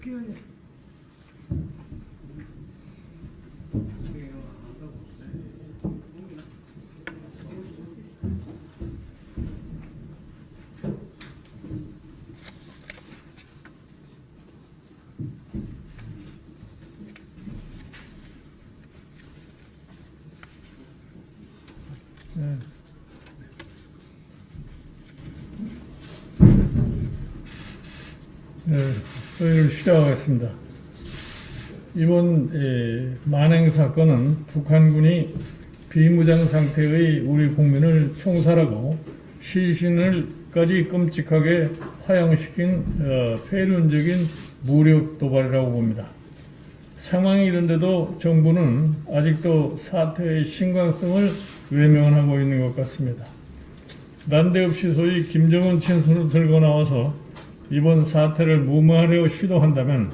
국회의원님. 회의를 시작하겠습니다. 이번 만행 사건은 북한군이 비무장 상태의 우리 국민을 총살하고 시신을까지 끔찍하게 화형시킨 폐륜적인 무력 도발이라고 봅니다. 상황이 이런데도 정부는 아직도 사태의 심각성을 외면하고 있는 것 같습니다. 난데없이 소위 김정은 친서를 들고 나와서 이번 사태를 무마하려 시도한다면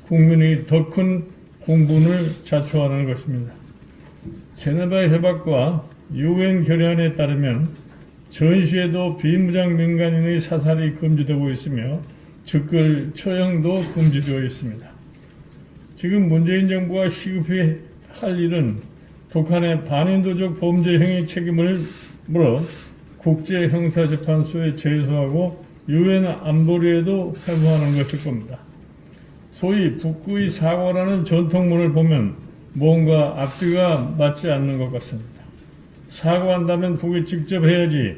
국민이 더 큰 공분을 자초하는 것입니다. 제네바 협약과 유엔 결의안에 따르면 전시에도 비무장 민간인의 사살이 금지되고 있으며 즉걸 처형도 금지되어 있습니다. 지금 문재인 정부가 시급히 할 일은 북한의 반인도적 범죄 행위 책임을 물어 국제형사재판소에 제소하고 유엔 안보리에도 회부하는 것일 겁니다. 소위 북구의 사과라는 전통문을 보면 뭔가 앞뒤가 맞지 않는 것 같습니다. 사과한다면 북이 직접 해야지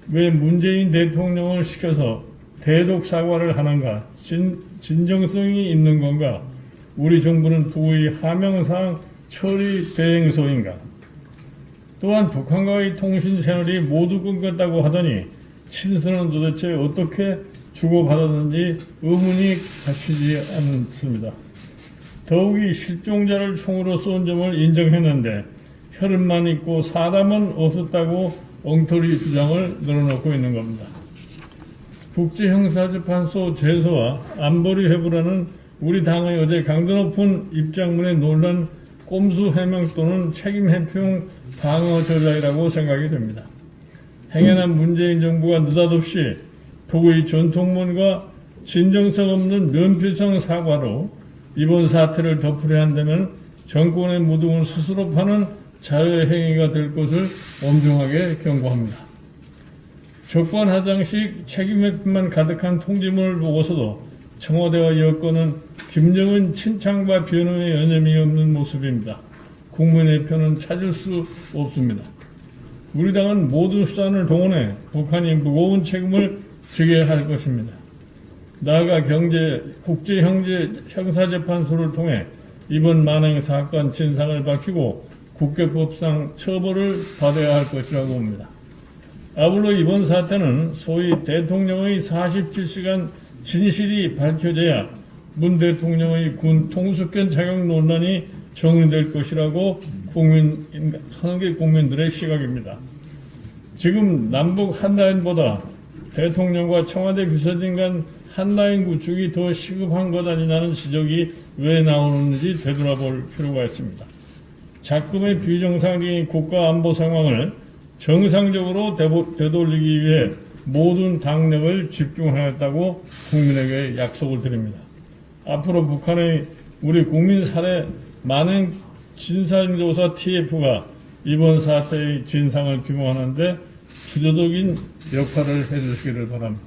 왜 문재인 대통령을 시켜서 대독 사과를 하는가? 진정성이 있는 건가? 우리 정부는 북의 하명사항 처리 대행소인가? 또한 북한과의 통신 채널이 모두 끊겼다고 하더니 친서는 도대체 어떻게 주고받았는지 의문이 가시지 않습니다. 더욱이 실종자를 총으로 쏜 점을 인정했는데 혈흔만 있고 사람은 없었다고 엉터리 주장을 늘어놓고 있는 겁니다. 국제형사재판소 제소와 안보리 회부라는 우리 당의 어제 강도 높은 입장문에 놀란 꼼수 해명 또는 책임 회피용 방어 전략이라고 생각이 됩니다. 행여난 문재인 정부가 느닷없이 북의 전통문과 진정성 없는 면피성 사과로 이번 사태를 덮으려 한다면 정권의 무덤을 스스로 파는 자유의 행위가 될 것을 엄중하게 경고합니다. 적반하장식 책임 회피만 가득한 통지문을 보고서도 청와대와 여권은 김정은 친창과 변호의 여념이 없는 모습입니다. 국민의 편은 찾을 수 없습니다. 우리 당은 모든 수단을 동원해 북한이 무거운 책임을 지게 할 것입니다. 나아가 국제형사재판소를 통해 이번 만행 사건 진상을 밝히고 국회법상 처벌을 받아야 할 것이라고 봅니다. 아울러 이번 사태는 소위 대통령의 47시간 진실이 밝혀져야 문 대통령의 군 통수권 자격 논란이 정리될 것이라고 한국 국민들의 시각입니다. 지금 남북 한라인보다 대통령과 청와대 비서진 간 한라인 구축이 더 시급한 것 아니냐는 지적이 왜 나오는지 되돌아볼 필요가 있습니다. 작금의 비정상적인 국가 안보 상황을 정상적으로 되돌리기 위해 모든 당력을 집중하겠다고 국민에게 약속을 드립니다. 앞으로 북한의 우리 국민 살해 만행 진상조사 TF가 이번 사태의 진상을 규명하는데 주도적인 역할을 해주시기를 바랍니다.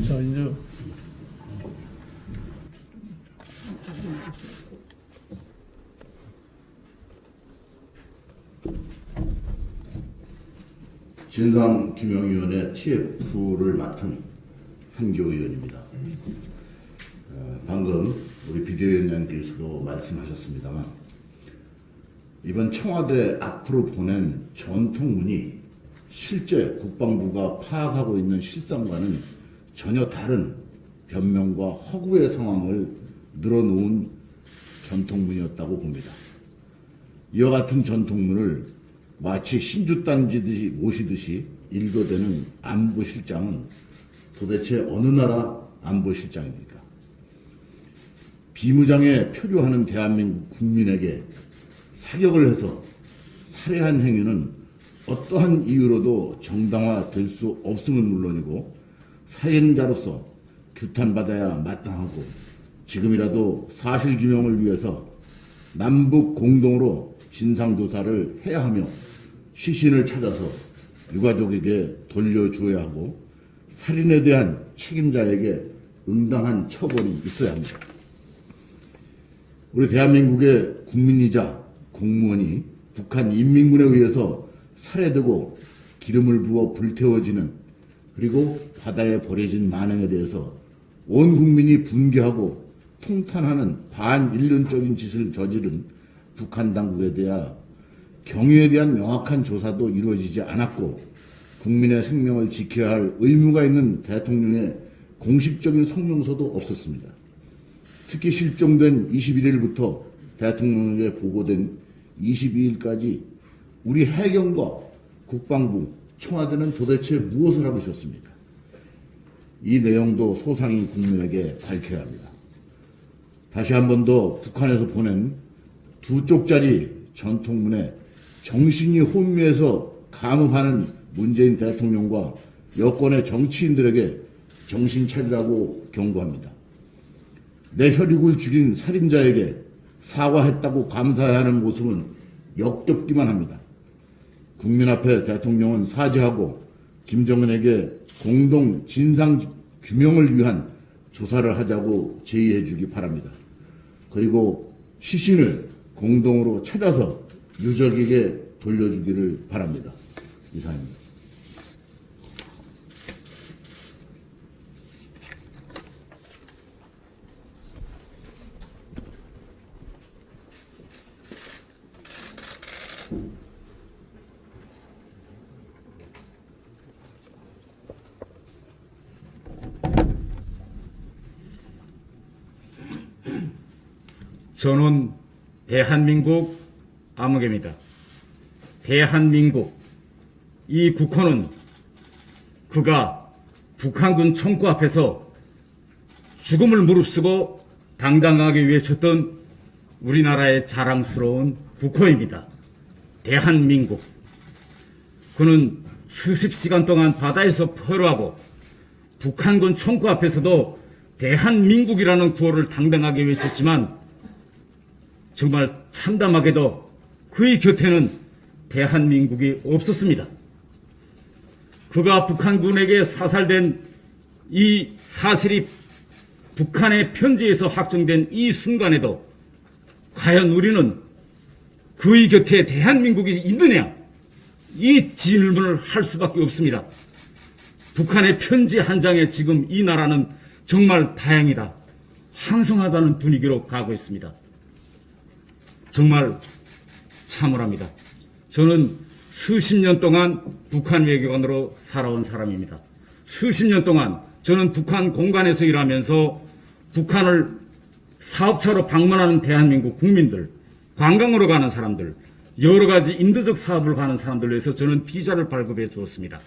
자, 이제 진상규명위원회 TF를 맡은 한교 의원입니다. 방금 우리 비대위원장께서도 말씀하셨습니다만 이번 청와대 앞으로 보낸 전통문이 실제 국방부가 파악하고 있는 실상과는 전혀 다른 변명과 허구의 상황을 늘어놓은 전통문이었다고 봅니다. 이와 같은 전통문을 마치 신주단지듯이 모시듯이 일거대는 안보실장은 도대체 어느 나라 안보실장입니까? 비무장에 표류하는 대한민국 국민에게 사격을 해서 살해한 행위는 어떠한 이유로도 정당화될 수 없음은 물론이고 살인자로서 규탄받아야 마땅하고 지금이라도 사실규명을 위해서 남북 공동으로 진상조사를 해야 하며 시신을 찾아서 유가족에게 돌려주어야 하고 살인에 대한 책임자에게 응당한 처벌이 있어야 합니다. 우리 대한민국의 국민이자 공무원이 북한 인민군에 의해서 살해되고 기름을 부어 불태워지는 그리고 바다에 버려진 만행에 대해서 온 국민이 분개하고 통탄하는 반인륜적인 짓을 저지른 북한 당국에 대한 경위에 대한 명확한 조사도 이루어지지 않았고 국민의 생명을 지켜야 할 의무가 있는 대통령의 공식적인 성명서도 없었습니다. 특히 실종된 21일부터 대통령에게 보고된 22일까지 우리 해경과 국방부, 청와대는 도대체 무엇을 하고 있었습니까? 이 내용도 소상히 국민에게 밝혀야 합니다. 다시 한 번 더 북한에서 보낸 두 쪽짜리 전통문에 정신이 혼미해서 감읍하는 문재인 대통령과 여권의 정치인들에게 정신 차리라고 경고합니다. 내 혈육을 죽인 살인자에게 사과했다고 감사해야 하는 모습은 역겹기만 합니다. 국민 앞에 대통령은 사죄하고 김정은에게 공동 진상 규명을 위한 조사를 하자고 제의해 주기 바랍니다. 그리고 시신을 공동으로 찾아서 유족에게 돌려주기를 바랍니다. 이상입니다. 저는 대한민국 아무개입니다. 대한민국, 이 국호는 그가 북한군 총구 앞에서 죽음을 무릅쓰고 당당하게 외쳤던 우리나라의 자랑스러운 국호입니다. 대한민국. 그는 수십 시간 동안 바다에서 포로하고 북한군 총구 앞에서도 대한민국이라는 구호를 당당하게 외쳤지만 정말 참담하게도 그의 곁에는 대한민국이 없었습니다. 그가 북한군에게 사살된 이 사실이 북한의 편지에서 확정된 이 순간에도 과연 우리는 그의 곁에 대한민국이 있느냐? 이 질문을 할 수밖에 없습니다. 북한의 편지 한 장에 지금 이 나라는 정말 다행이다, 황송하다는 분위기로 가고 있습니다. 정말 참으랍니다. 저는 수십 년 동안 북한 외교관으로 살아온 사람입니다. 수십 년 동안 저는 북한 공간에서 일하면서 북한을 사업차로 방문하는 대한민국 국민들, 관광으로 가는 사람들, 여러 가지 인도적 사업을 가는 사람들을 위해서 저는 비자를 발급해 주었습니다.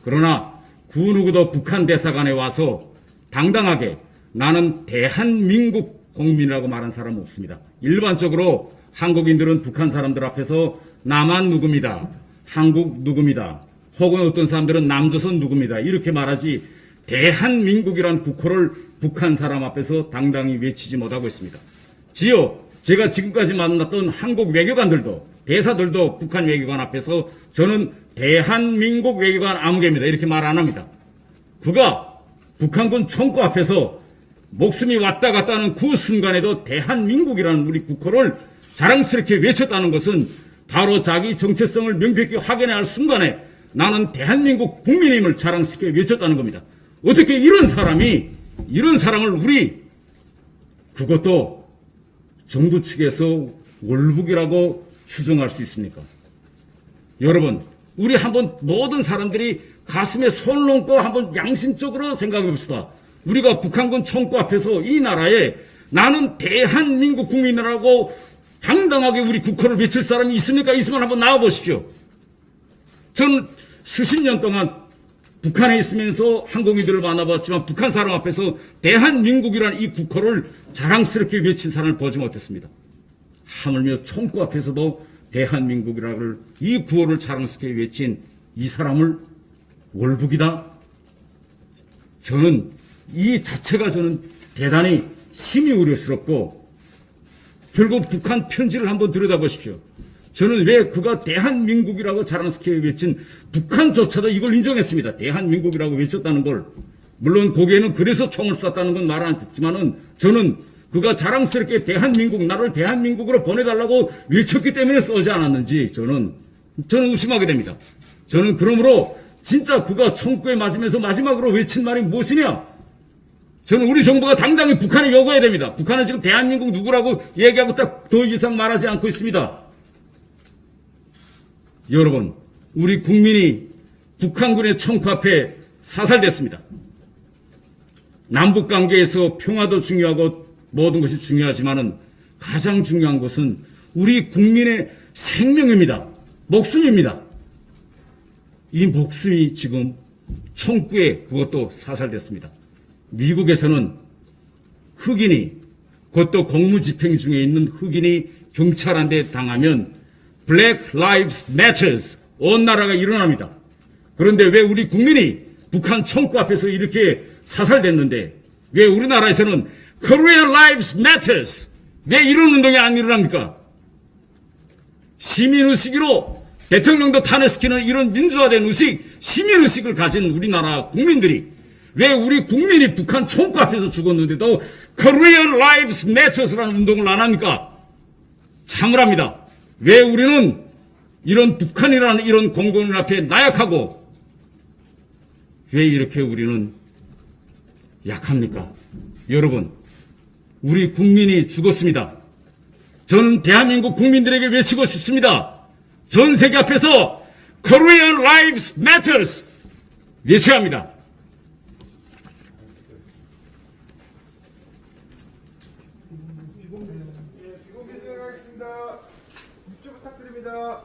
그러나 그 누구도 북한 대사관에 와서 당당하게 나는 대한민국 국민이라고 말한 사람은 없습니다. 일반적으로 한국인들은 북한 사람들 앞에서 남한 누굽니다, 한국 누굽니다, 혹은 어떤 사람들은 남조선 누굽니다 이렇게 말하지 대한민국이란 국호를 북한 사람 앞에서 당당히 외치지 못하고 있습니다. 지요 제가 지금까지 만났던 한국 외교관들도 대사들도 북한 외교관 앞에서 저는 대한민국 외교관 아무개입니다 이렇게 말 안 합니다. 그가 북한군 총구 앞에서 목숨이 왔다 갔다 하는 그 순간에도 대한민국이라는 우리 국호를 자랑스럽게 외쳤다는 것은 바로 자기 정체성을 명백히 확인해야 할 순간에 나는 대한민국 국민임을 자랑스럽게 외쳤다는 겁니다. 어떻게 이런 사람을 우리 그것도 정부 측에서 월북이라고 추정할 수 있습니까? 여러분, 우리 한번 모든 사람들이 가슴에 손을 얹고 한번 양심적으로 생각해 봅시다. 우리가 북한군 총구 앞에서 이 나라에 나는 대한민국 국민이라고 당당하게 우리 국호를 외칠 사람이 있습니까? 있으면 한번 나와 보십시오. 저는 수십 년 동안 북한에 있으면서 항공인들을 만나봤지만 북한 사람 앞에서 대한민국이라는 이 국호를 자랑스럽게 외친 사람을 보지 못했습니다. 하물며 총구 앞에서도 대한민국이라를 이 구호를 자랑스럽게 외친 이 사람을 월북이다. 저는 이 자체가 저는 대단히 심히 우려스럽고 결국 북한 편지를 한번 들여다보십시오. 저는 왜 그가 대한민국이라고 자랑스럽게 외친 북한조차도 이걸 인정했습니다. 대한민국이라고 외쳤다는 걸. 물론 거기에는 그래서 총을 쐈다는 건 말 안 듣지만은 저는 그가 자랑스럽게 대한민국, 나를 대한민국으로 보내달라고 외쳤기 때문에 쏘지 않았는지 저는 의심하게 됩니다. 저는 그러므로 진짜 그가 총구에 맞으면서 마지막으로 외친 말이 무엇이냐? 저는 우리 정부가 당당히 북한에 요구해야 됩니다. 북한은 지금 대한민국 누구라고 얘기하고 딱 더 이상 말하지 않고 있습니다. 여러분, 우리 국민이 북한군의 총구 앞에 사살됐습니다. 남북관계에서 평화도 중요하고 모든 것이 중요하지만은 가장 중요한 것은 우리 국민의 생명입니다. 목숨입니다. 이 목숨이 지금 총구에 그것도 사살됐습니다. 미국에서는 흑인이, 그것도 공무집행 중에 있는 흑인이 경찰한테 당하면 Black Lives Matters, 온 나라가 일어납니다. 그런데 왜 우리 국민이 북한 총구 앞에서 이렇게 사살됐는데 왜 우리나라에서는 Korean Lives Matters, 왜 이런 운동이 안 일어납니까? 시민의식으로 대통령도 탄핵시키는 이런 민주화된 의식, 시민의식을 가진 우리나라 국민들이 왜 우리 국민이 북한 총구 앞에서 죽었는데도 Korean Lives Matters라는 운동을 안 합니까? 참으랍니다. 왜 우리는 이런 북한이라는 이런 공공연 앞에 나약하고 왜 이렇게 우리는 약합니까? 여러분, 우리 국민이 죽었습니다. 저는 대한민국 국민들에게 외치고 싶습니다. 전 세계 앞에서 Korean Lives Matters 외쳐야 합니다. 이공기 진행하겠습니다. 입주 부탁드립니다.